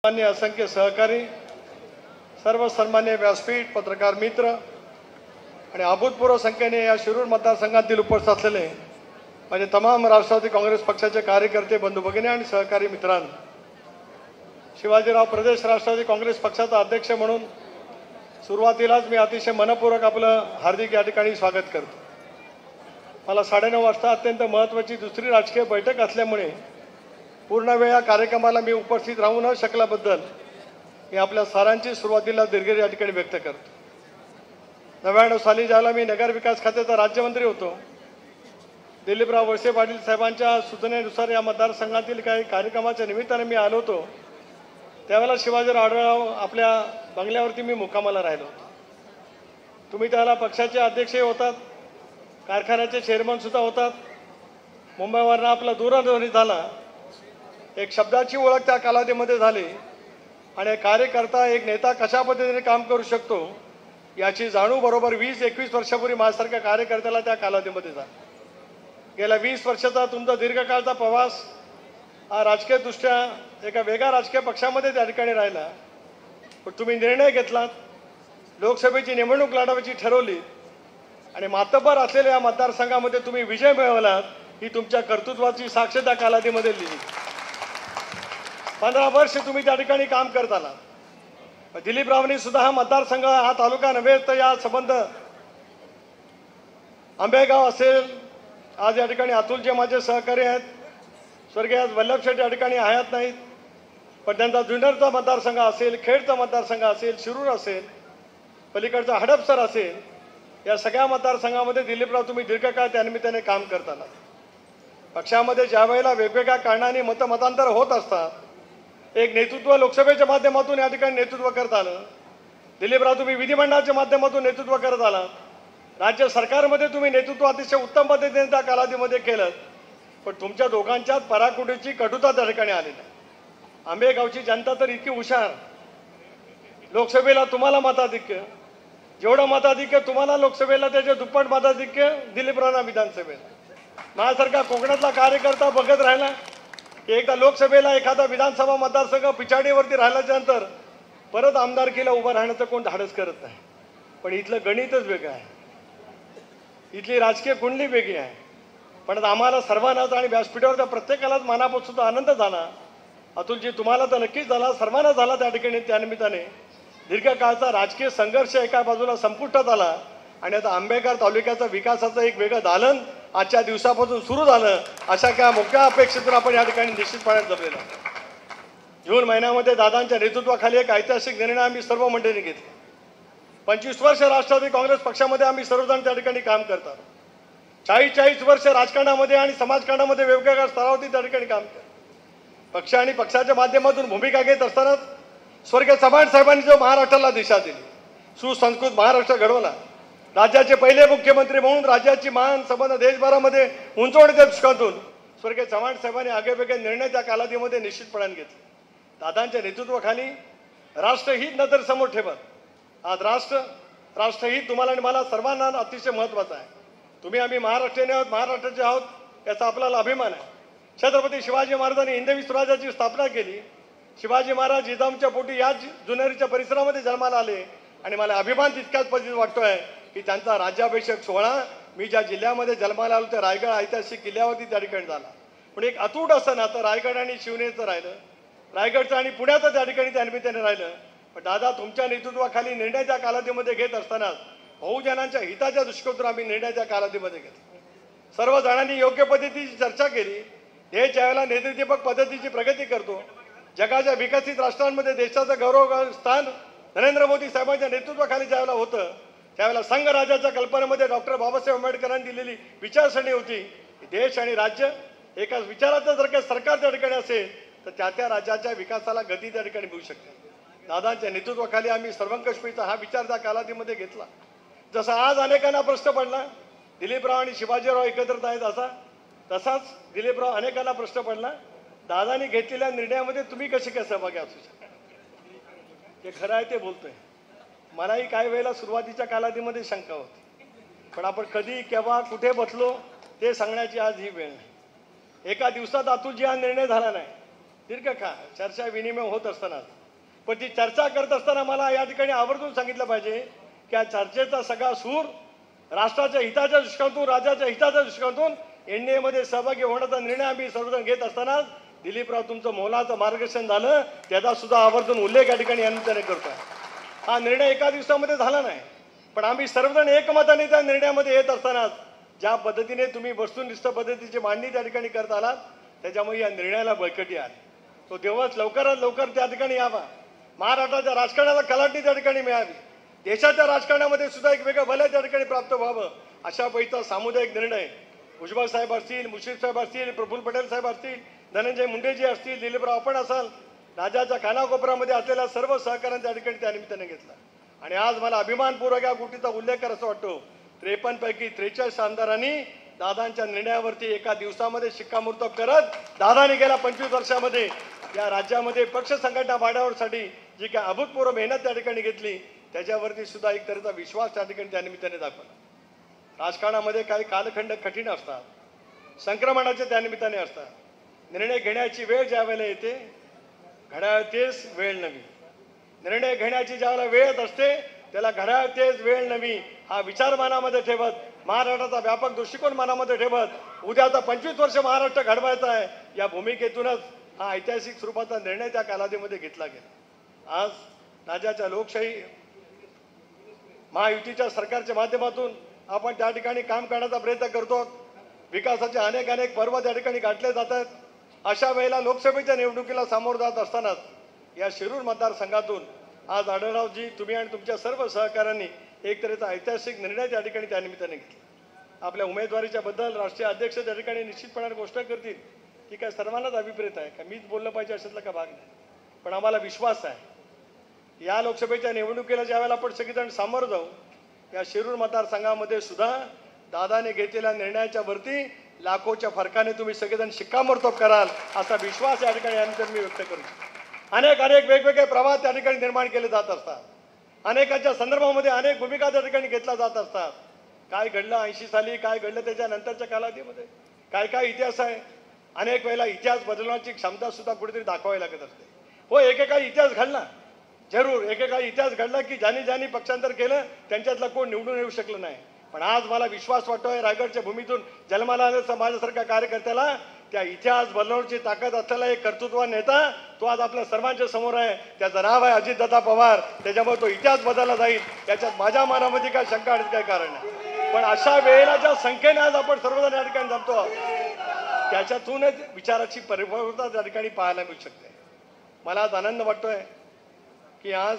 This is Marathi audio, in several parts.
मान्य असंख्य सहकारी, सर्व सन्मान्य व्यासपीठ, पत्रकार मित्र आणि अभूतपूर्व संख्येने या शिरूर मतदारसंघातील उपस्थित असलेले माझे तमाम राष्ट्रवादी काँग्रेस पक्षाचे कार्यकर्ते, बंधू भगिनी आणि सहकारी मित्रांनो, शिवाजीराव प्रदेश राष्ट्रवादी काँग्रेस पक्षाचा अध्यक्ष म्हणून सुरुवातीलाच मी अतिशय मनपूर्वक आपलं हार्दिक या ठिकाणी स्वागत करतो। मला 9:30 वाजता अत्यंत महत्त्वाची दुसरी राजकीय बैठक असल्यामुळे पूर्ण वेळ या कार्यक्रमाला मी उपस्थित राहू न शकल्याबद्दल मी आपल्या सारांची सुरुवातीला दिलगिरी या ठिकाणी व्यक्त करतो। 99 साली ज्याला मी नगर विकास खात्याचा राज्यमंत्री होतो, दिलीपराव वळसे पाटील साहेबांच्या सूचनेनुसार या मतदारसंघातील काही कार्यक्रमाच्या निमित्ताने मी आलो होतो। त्यावेळेला शिवाजीराव आढळराव आपल्या बंगल्यावरती मी मुक्कामाला राहिलो होतो। तुम्ही त्याला पक्षाचे अध्यक्षही होतात, कारखान्याचे चेअरमन सुद्धा होतात। मुंबईवरून आपला दूरध्वनी झाला, एक शब्दाची ओळख त्या कालावधीमध्ये झाली आणि कार्यकर्ता, एक नेता कशा पद्धतीने काम करू शकतो याची जाणीव बरोबर 20-21 वर्षापूर्वी माझ्यासारख्या कार्यकर्त्याला त्या कालावधीमध्ये झाला। गेल्या 20 वर्षाचा तुमचा दीर्घकाळचा प्रवास हा राजकीयदृष्ट्या एका वेगळ्या राजकीय पक्षामध्ये त्या ठिकाणी राहिला, पण तुम्ही निर्णय घेतलात, लोकसभेची निवडणूक लढवायची ठरवली आणि मातब्बर असलेल्या या मतदारसंघामध्ये तुम्ही विजय मिळवलात। ही तुमच्या कर्तृत्वाची साक्ष त्या कालावधीमध्ये लिहिली। 15 वर्ष तुम्ही त्या ठिकाणी काम करत आलात। दिलीपरावांनी सुद्धा हा मतदारसंघ, हा तालुका नव्हे तर या संबंध आंबेगाव असेल, आज या ठिकाणी अतुलचे माझे सहकारी आहेत, स्वर्गीय वल्लभ शेठ या ठिकाणी हयात नाहीत, पण त्यांचा जुन्नरचा मतदारसंघ असेल, खेडचा मतदारसंघ असेल, शिरूर असेल, पलीकडचा हडपसर असेल, या सगळ्या मतदारसंघामध्ये दिलीपराव तुम्ही दीर्घकाळ त्यानिमित्ताने काम करत आलात। पक्षामध्ये ज्या वेळेला वेगवेगळ्या कारणांनी मतमतांतर होत असतात, एक नेतृत्व लोकसभेच्या माध्यमातून या ठिकाणी नेतृत्व करत आलं। दिलीपराव तुम्ही विधिमंडळाच्या माध्यमातून नेतृत्व करत आलात, राज्य सरकारमध्ये तुम्ही नेतृत्व अतिशय उत्तम पद्धतीने त्या कालावधीमध्ये केलं, पण तुमच्या दोघांच्यात पराकुटीची कटुता त्या ठिकाणी आलेली आहे। आंबेगावची जनता तर इतकी हुशार, लोकसभेला तुम्हाला मताधिक्य, जेवढं मताधिक्य तुम्हाला लोकसभेला त्याचे दुप्पट मताधिक्य दिलीपरावांना विधानसभेला। माझ्यासारखा कोकणातला कार्यकर्ता बघत राहिला की एकदा लोकसभेला एखादा विधानसभा मतदारसंघ पिछाडीवरती राहिल्याच्या नंतर परत आमदारकीला उभं राहण्याचं कोण धाडस करत नाही, पण इथलं गणितच वेगळं आहे, इथली राजकीय कुंडली वेगळी आहे। पण आम्हाला सर्वांनाच आणि व्यासपीठावरच्या प्रत्येकालाच मनापासून आनंद झाला। अतुलजी, तुम्हाला तर नक्कीच झाला, सर्वांना झाला त्या ठिकाणी। त्यानिमित्ताने दीर्घकाळचा राजकीय संघर्ष एका बाजूला संपुष्टात आला आणि आता आंबेगाव तालुक्याचा विकासाचं एक वेगळं दालन आजच्या दिवसापासून सुरू झालं। अशा काय मोठ्या अपेक्षेतून आपण या ठिकाणी निश्चितपणे जमलेलो आहोत। जून महिन्यामध्ये दादांच्या नेतृत्वाखाली एक ऐतिहासिक निर्णय आम्ही सर्व मंडळींनी घेतला। 25 वर्ष राष्ट्रवादी काँग्रेस पक्षामध्ये आम्ही सर्वजण त्या ठिकाणी काम करतात। 40 वर्ष राजकारणामध्ये आणि समाजकारणामध्ये वेगवेगळ्या स्तरावरती त्या ठिकाणी काम करतात। पक्ष आणि पक्षाच्या माध्यमातून भूमिका घेत असतानाच स्वर्गीय चव्हाण साहेबांनी जो महाराष्ट्राला दिशा दिली, सुसंस्कृत महाराष्ट्र घडवला, राज्याचे पहिले मुख्यमंत्री म्हणून राज्याची मान संबंध देशभरामध्ये उंचवण्याच्या दृष्टिकोनातून स्वर्गीय चव्हाण साहेबांनी आगळेवेगळे निर्णय त्या कालावधीमध्ये निश्चितपणे घेतले। दादांच्या नेतृत्वाखाली राष्ट्रहित नजर समोर ठेवत आज राष्ट्रहित तुम्हाला आणि मला सर्वांना अतिशय महत्त्वाचं आहे। तुम्ही आम्ही महाराष्ट्रीयन आहोत, महाराष्ट्राचे आहोत याचा आपल्याला अभिमान आहे। छत्रपती शिवाजी महाराजांनी हिंदवी स्वराज्याची स्थापना केली। शिवाजी महाराज जिजाऊंच्या पोटी या जुन्नरीच्या परिसरामध्ये जन्माला आले आणि मला अभिमान तितकाच पद्धतीने वाटतोय की त्यांचा राज्याभिषेक सोहळा मी ज्या जिल्ह्यामध्ये जन्माला आलो त्या रायगड ऐतिहासिक किल्ल्यावरती त्या ठिकाणी झाला। पण एक अतूट असं नातं रायगड आणि शिवनेरीचं राहिलं, रायगडचं आणि पुण्याचं त्या ठिकाणी त्या निमित्ताने राहिलं। पण दादा, तुमच्या नेतृत्वाखाली निर्णय त्या कालावधीमध्ये घेत असताना बहुजनांच्या हिताच्या दृष्टिकोनातून आम्ही निर्णय त्या कालावधीमध्ये घेतला। सर्व जणांनी योग्य पद्धतीची चर्चा केली। देश ज्यावेळेला नेतृत्वपूर्ण पद्धतीची प्रगती करतो, जगाच्या विकसित राष्ट्रांमध्ये देशाचं गौरव स्थान नरेंद्र मोदी साहेबांच्या नेतृत्वाखाली ज्यावेळेला होतं, त्यावेळेला संघराज्याच्या कल्पनेमध्ये डॉक्टर बाबासाहेब आंबेडकरांनी दिलेली विचारसरणी होती की देश आणि राज्य एकाच विचाराचं जर का सरकार त्या ठिकाणी असेल तर त्या राज्याच्या विकासाला गती त्या ठिकाणी मिळू शकते। दादांच्या नेतृत्वाखाली आम्ही सर्वंकषमीचा हा विचार त्या कालावधीमध्ये घेतला। जसा आज अनेकांना प्रश्न पडला दिलीपराव आणि शिवाजीराव एकत्रित आहेत, तसाच दिलीपराव अनेकांना प्रश्न पडला दादांनी घेतलेल्या निर्णयामध्ये तुम्ही कसे काय सहभागी असू शकता। हे खरं आहे, ते बोलतोय। मलाही काही वेळेला सुरुवातीच्या कालावधीमध्ये शंका होती, पण आपण कधी केव्हा कुठे बसलो ते सांगण्याची आज ही वेळ नाही। एका दिवसात अतुलजी हा निर्णय झाला नाही, दीर्घकाळ चर्चा विनिमय होत असताना, पण ती चर्चा करत असताना मला या ठिकाणी आवर्जून सांगितलं पाहिजे की या चर्चेचा सगळा सूर राष्ट्राच्या हिताच्या दृष्टिकोनातून, राज्याच्या हिताच्या दृष्टिकोनातून NDA मध्ये सहभागी होण्याचा निर्णय आम्ही सर्वजण घेत असताना दिलीपराव तुमचं मोलाचं मार्गदर्शन झालं, त्याचा सुद्धा आवर्जून उल्लेख या ठिकाणी या निमित्ताने करतोय. हा निर्णय एका दिवसामध्ये झाला नाही, पण आम्ही सर्वजण एकमताने त्या निर्णयामध्ये येत असताना ज्या पद्धतीने तुम्ही वस्तुनिष्ठ पद्धतीची मांडणी त्या ठिकाणी करत आलात, त्याच्यामुळे या निर्णयाला बळकटी आली. तो तेव्हाच लवकरात लवकर त्या ठिकाणी यावा, महाराष्ट्राच्या राजकारणाला कलाटणी त्या ठिकाणी मिळावी, देशाच्या राजकारणामध्ये सुद्धा एक वेगळं भलं त्या ठिकाणी प्राप्त व्हावं, अशा पैसा सामुदायिक निर्णय भुजबळ साहेब असतील, मुश्रीफ साहेब असतील, प्रफुल्ल पटेल साहेब असतील, धनंजय मुंडेजी असतील, दिलीपराव आपण असाल, राज्याच्या कानाकोपऱ्यामध्ये असलेल्या सर्व सहकार्याने त्या ठिकाणी त्या निमित्ताने घेतला. आणि आज मला अभिमानपूर्वक या गोष्टीचा उल्लेख करायचा वाटतो, 53 पैकी 43 आमदारांनी दादांच्या निर्णयावरती एका दिवसामध्ये शिक्कामोर्तब करत दादाने गेल्या 25 वर्षामध्ये या राज्यामध्ये पक्ष संघटना वाढवण्यासाठी जी काय अभूतपूर्व मेहनत त्या ठिकाणी घेतली, त्याच्यावरती सुद्धा एक तऱ्हेचा विश्वास त्या ठिकाणी त्या निमित्ताने दाखवला. राजकारणामध्ये काही कालखंड कठीण असतात, संक्रमणाचे त्या निमित्ताने असतात. निर्णय घेण्याची वेळ ज्या वेळेला येते, घड्याळ तेच वेळ नवी. निर्णय घेण्याची ज्यावेळेला वेळ असते, त्याला घड्याळ तेच वेळ नवी हा विचार मनामध्ये ठेवत, महाराष्ट्राचा व्यापक दृष्टिकोन मनामध्ये ठेवत, उद्याचा 25 वर्ष महाराष्ट्र घडवायचा आहे, या भूमिकेतूनच हा ऐतिहासिक स्वरूपाचा निर्णय त्या कालावधीमध्ये घेतला गेला. आज राज्याच्या लोकशाही महायुतीच्या सरकारच्या माध्यमातून आपण त्या ठिकाणी काम करण्याचा प्रयत्न करतो. विकासाचे अनेक पर्व त्या ठिकाणी गाठले जातात. अशा वेळेला लोकसभेच्या निवडणुकीला सामोरं जात असतानाच या शिरूर मतदारसंघातून आज आढळरावजी, तुम्ही आणि तुमच्या सर्व सहकाऱ्यांनी एक तऱ्हेचा ऐतिहासिक निर्णय त्या ठिकाणी त्या निमित्ताने घेतला. आपल्या उमेदवारीच्या बद्दल राष्ट्रीय अध्यक्ष त्या ठिकाणी निश्चितपणाने गोष्ट करतील की काय सर्वांनाच अभिप्रेत आहे का मीच बोललं पाहिजे अशातला का भाग नाही, पण आम्हाला विश्वास आहे या लोकसभेच्या निवडणुकीला ज्यावेळेला आपण सगळेजण सामोरं जाऊ, या शिरूर मतदारसंघामध्ये सुद्धा दादाने घेतलेल्या निर्णयाच्या वरती लाखोच्या फरकाने तुम्ही सगळेजण शिक्कामोर्तब कराल असा विश्वास या ठिकाणी यानंतर मी व्यक्त करू. अनेक वेगवेगळे प्रवाह त्या ठिकाणी निर्माण केले जात असतात, अनेकांच्या संदर्भामध्ये अनेक भूमिका त्या ठिकाणी घेतल्या जात असतात. काय घडलं 80 साली, काय घडलं त्याच्यानंतरच्या कालावधीमध्ये, काय इतिहास आहे. अनेक वेळेला इतिहास बदलण्याची क्षमता सुद्धा कुठेतरी दाखवावी लागत असते. हो, एकेका इतिहास घडला, जरूर एकेका इतिहास घडला की ज्यांनी पक्षांतर केलं त्यांच्यातला कोण निवडून येऊ शकलं नाही. पण आज मला विश्वास वाटतोय, रायगडच्या भूमीतून जन्माला आलेल्या माझ्यासारख्या कार्यकर्त्याला त्या इतिहास बदलवण्याची ताकद असलेला एक कर्तृत्ववान नेता तो आज आपल्या सर्वांच्या समोर आहे. त्याचं नाव आहे अजितदादा पवार. त्याच्यामुळे तो इतिहास बदलला जाईल याच्यात माझ्या मनामध्ये काय शंका आणि काय कारण नाही. पण अशा वेळेला ज्या संख्येने आज आपण सर्वजण या ठिकाणी जमतो, त्याच्यातूनच विचाराची परिपक्वता त्या ठिकाणी पाहायला मिळू शकते. मला आज आनंद वाटतोय की आज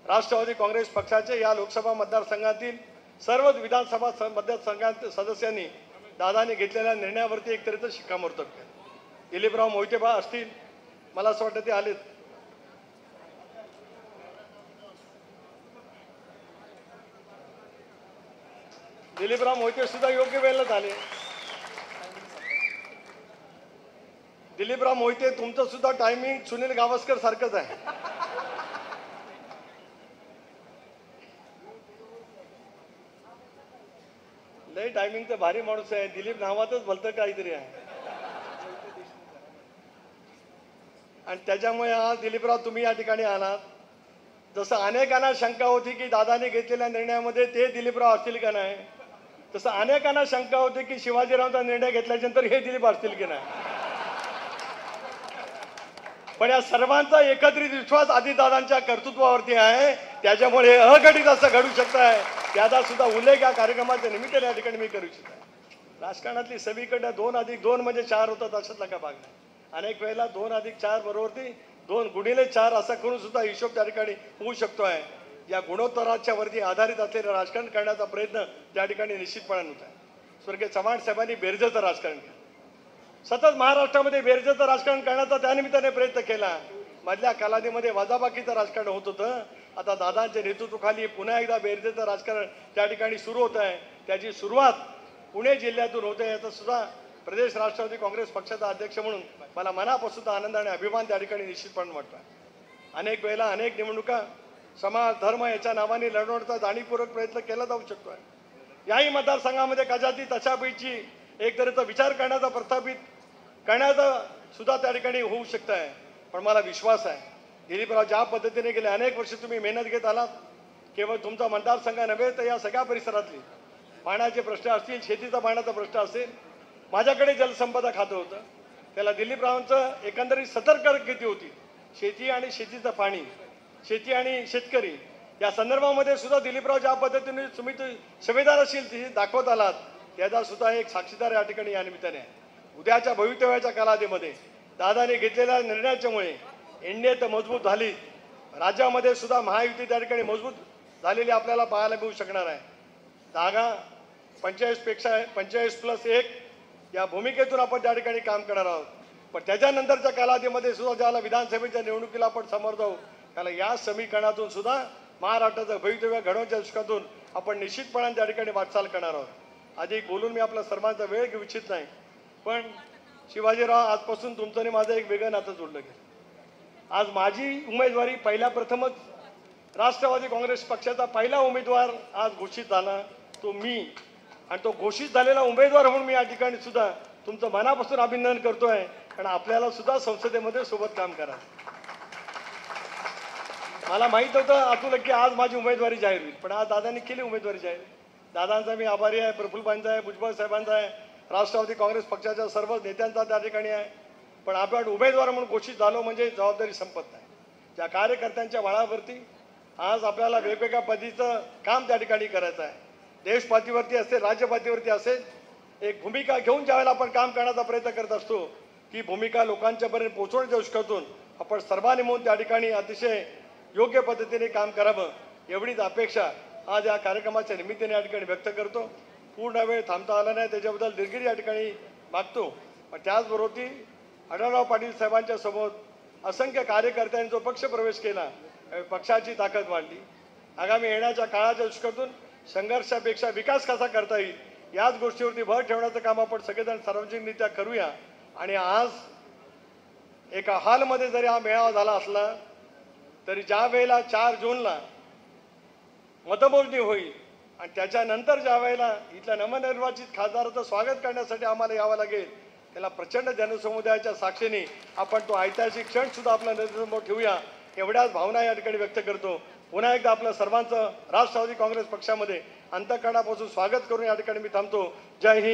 राष्ट्रवादी काँग्रेस पक्षाचे या लोकसभा मतदारसंघातील सर्वच विधानसभा मतदारसंघात सदस्यांनी दादाने घेतलेल्या निर्णयावरती एक तऱ्हेचं शिक्कामोर्तब केलं. दिलीपराव मोहिते असतील, मला असं वाटतं ते आलेत. दिलीपराव मोहिते सुद्धा योग्य वेळेलाच आले. दिलीपराव मोहिते, तुमचं सुद्धा टायमिंग सुनील गावस्कर सारखंच आहे. लय टायमिंगचं भारी माणूस आहे. दिलीप नावातच भलतं काहीतरी आहे. आणि त्याच्यामुळे आज दिलीपराव तुम्ही या ठिकाणी आलात. जसं अनेकांना शंका होती की दादाने घेतलेल्या निर्णयामध्ये ते दिलीपराव असतील का नाही, तसं अनेकांना शंका होती की शिवाजीरावांचा निर्णय घेतल्यानंतर हे दिलीप असतील की नाही. पण या सर्वांचा एकत्रित विश्वास आदिदादांच्या कर्तृत्वावरती आहे. त्याच्यामुळे अघटित असं घडू शकत आहे. त्याचा सुद्धा उल्लेख या कार्यक्रमाच्या निमित्ताने या ठिकाणी मी करू इच्छितो. राजकारणातली सगळीकडे 2+2 म्हणजे 4 होतात अशातला का भाग नाही. अनेक वेळेला 2+4 बरोबरती 2×4 असा करून सुद्धा हिशोब त्या ठिकाणी होऊ शकतो आहे. या गुणोत्तराच्या वरती आधारित असलेलं राजकारण करण्याचा प्रयत्न त्या ठिकाणी निश्चितपणे होत आहे. स्वर्गीय चव्हाण साहेबांनी बेरजेचं राजकारण केलं. सतत महाराष्ट्रामध्ये बेरजेचं राजकारण करण्याचा त्यानिमित्ताने प्रयत्न केला. मधल्या कालावधीमध्ये वजाबाकीचं राजकारण होत होतं. आता दादांच्या नेतृत्वाखाली पुन्हा एकदा बेरजेचं राजकारण त्या ठिकाणी सुरू होत आहे. त्याची सुरुवात पुणे जिल्ह्यातून होते. याचा सुद्धा प्रदेश राष्ट्रवादी काँग्रेस पक्षाचा अध्यक्ष म्हणून मला मनापासून आनंद आणि अभिमान त्या ठिकाणी निश्चितपणे वाटतो. अनेक वेळेला अनेक निवडणुका समाज धर्म याच्या नावाने लढवण्याचा जाणीवपूर्वक प्रयत्न केला जाऊ शकतो. याही मतदारसंघामध्ये कदाचित तशापैकी एक तऱ्हेचा विचार करण्याचा प्रस्थापित करण्याचा सुद्धा त्या ठिकाणी होऊ शकत आहे. पण मला विश्वास आहे दिलीपराव ज्या पद्धतीने गेले अनेक वर्ष तुम्ही मेहनत घेत आलात, केवळ तुमचा मतदारसंघ नव्हे तर या सगळ्या परिसरातली पाण्याचे प्रश्न असतील, शेतीचा पाण्याचा प्रश्न असेल. माझ्याकडे जलसंपदा खातं होतं, त्याला दिलीपरावांचं एकंदरीत सतर्कता होती. शेती आणि शेतीचं पाणी, शेती आणि शेतकरी या संदर्भामध्ये सुद्धा दिलीपराव ज्या पद्धतीने तुम्ही संवेदनशील दाखवत आलात त्याचा सुद्धा एक साक्षीदार या ठिकाणी या निमित्ताने आहे. उद्याच्या भवितव्याच्या कालावधीमध्ये दादाने घेतलेल्या निर्णयाच्यामुळे एनडीए तर मजबूत झाली, राज्यामध्ये सुद्धा महायुती त्या ठिकाणी मजबूत झालेली आपल्याला पाहायला मिळू शकणार आहे. जागा 45+1 या भूमिकेतून आपण त्या ठिकाणी काम करणार आहोत. पण त्याच्यानंतरच्या कालावधीमध्ये सुद्धा ज्याला विधानसभेच्या निवडणुकीला आपण समोर जाऊ त्याला या समीकरणातून सुद्धा महाराष्ट्राचं भवितव्य घडवण्याच्या दृष्टीतून आपण निश्चितपणाने त्या ठिकाणी वाटचाल करणार आहोत. अधिक बोलून मी आपला सर्वांचा वेळ घेऊ इच्छित नाही, पण शिवाजीराव आजपासून तुमचं आणि माझं एक वेगळं नातं जोडलं गेलं. आज माझी उमेदवारी प्रथमच राष्ट्रवादी काँग्रेस पक्षाचा पहिला उमेदवार आज घोषित झाला तो मी, आणि तो घोषित झालेला उमेदवार म्हणून मी या ठिकाणी सुद्धा तुमचं मनापासून अभिनंदन करतोय. कारण आपल्याला सुद्धा संसदेमध्ये सोबत काम करा. मला माहीत होतं अतुल की आज माझी उमेदवारी जाहीर होईल, पण आज दादांनी केली उमेदवारी जाहीर. दादांचा मी आभारी आहे, प्रफुल्लबाईंचा आहे, भुजबळ साहेबांचा आहे, राष्ट्रवादी काँग्रेस पक्षाच्या सर्व नेत्यांचा त्या ठिकाणी आहे. पण आपण उमेदवार म्हणून घोषित झालो म्हणजे जबाबदारी संपत नाही. ज्या कार्यकर्त्यांच्या बळावरती आज आपल्याला वेगवेगळ्या पद्धतीचं काम त्या ठिकाणी करायचं आहे. देश पातळीवरती असेल, राज्य पातळीवरती असेल, एक भूमिका घेऊन ज्यावेळेला आपण काम करण्याचा प्रयत्न करत असतो ती भूमिका लोकांच्यापर्यंत पोहोचवण्याच्या दृष्टीतून आपण सर्वांनी मिळून त्या ठिकाणी अतिशय योग्य पद्धतीने काम करावं एवढीच अपेक्षा आज या कार्यक्रमाच्या निमित्ताने या ठिकाणी व्यक्त करतो. पूर्ण वेळ थांबता आला नाही त्याच्याबद्दल दिलगिरी या ठिकाणी मागतो. पण त्याचबरोबर आढळराव पाटील साहेबांच्या समोर असंख्य कार्यकर्त्यांनी जो पक्ष प्रवेश केला पक्षाची ताकद वाढली. आगामी येण्याच्या काळाच्या दृष्टीतून संघर्षापेक्षा विकास कसा करता येईल याच गोष्टीवरती भर ठेवण्याचं काम आपण सगळेजण सार्वजनिकरित्या करूया. आणि आज एका हॉलमध्ये जरी हा मेळावा झाला असला तरी ज्या वेळेला 4 जूनला मतमोजणी होईल आणि त्याच्यानंतर ज्या वेळेला इथल्या नवनिर्वाचित खासदाराचं स्वागत करण्यासाठी आम्हाला यावं लागेल त्याला प्रचंड जनसमुदायाच्या साक्षीने आपण तो ऐतिहासिक क्षण सुद्धा आपल्या नजरेसमोर ठेवूया एवढ्याच भावना या ठिकाणी व्यक्त करतो. पुन्हा एकदा आपल्या सर्वांचं राष्ट्रवादी काँग्रेस पक्षामध्ये अंतःकरणापासून स्वागत करून या ठिकाणी मी थांबतो. जय हिंद.